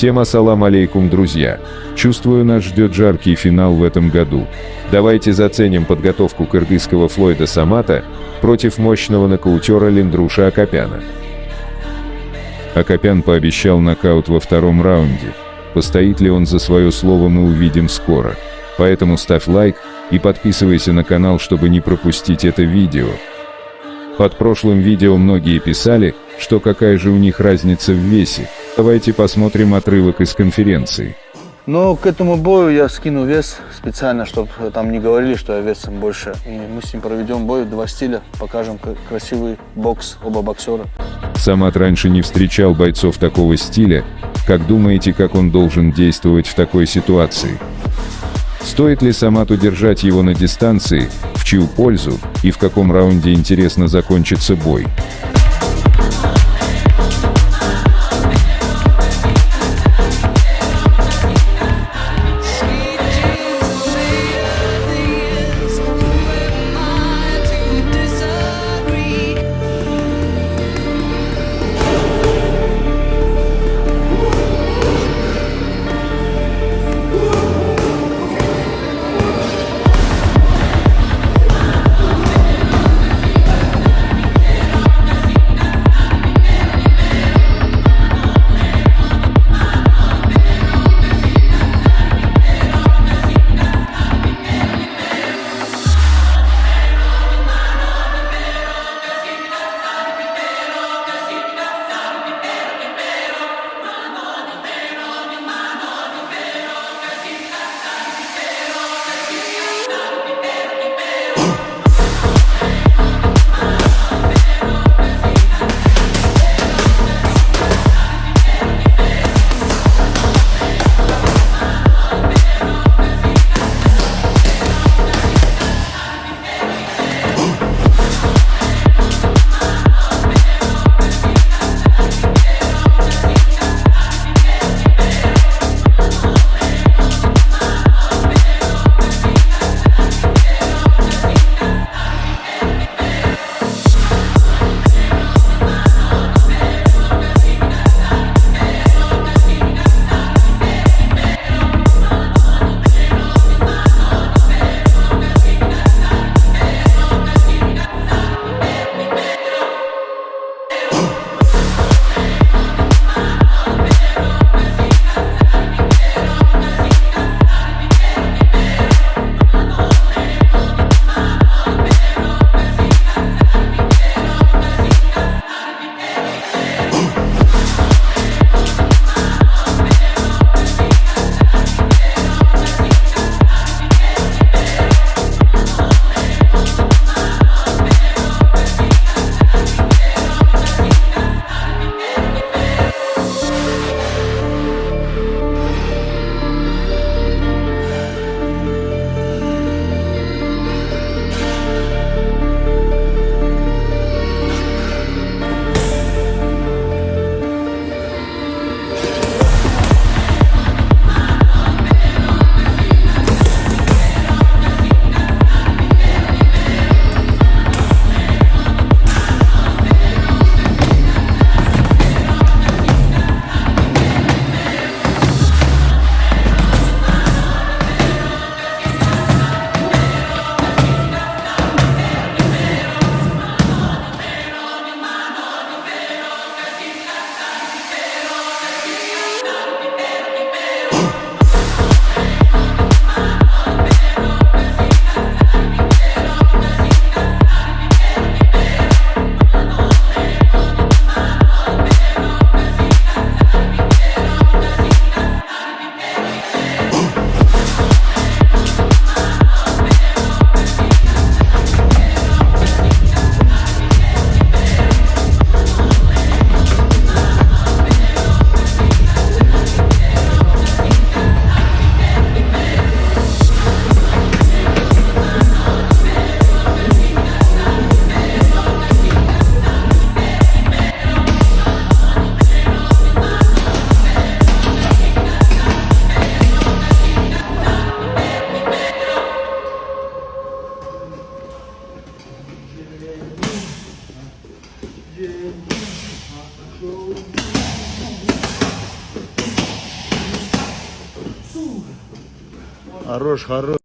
Всем ассалам алейкум, друзья! Чувствую, нас ждет жаркий финал в этом году. Давайте заценим подготовку кыргызского Флойда Самата против мощного нокаутера Линдруша Акопяна. Акопян пообещал нокаут во втором раунде. Постоит ли он за свое слово, мы увидим скоро. Поэтому ставь лайк и подписывайся на канал, чтобы не пропустить это видео. Под прошлым видео многие писали, что какая же у них разница в весе. Давайте посмотрим отрывок из конференции. Но к этому бою я скину вес специально, чтобы там не говорили, что я весом больше. И мы с ним проведем бой, два стиля, покажем красивый бокс, оба боксера. Самат раньше не встречал бойцов такого стиля. Как думаете, как он должен действовать в такой ситуации? Стоит ли Самату держать его на дистанции, в чью пользу и в каком раунде, интересно, закончится бой? Хорош, хорош.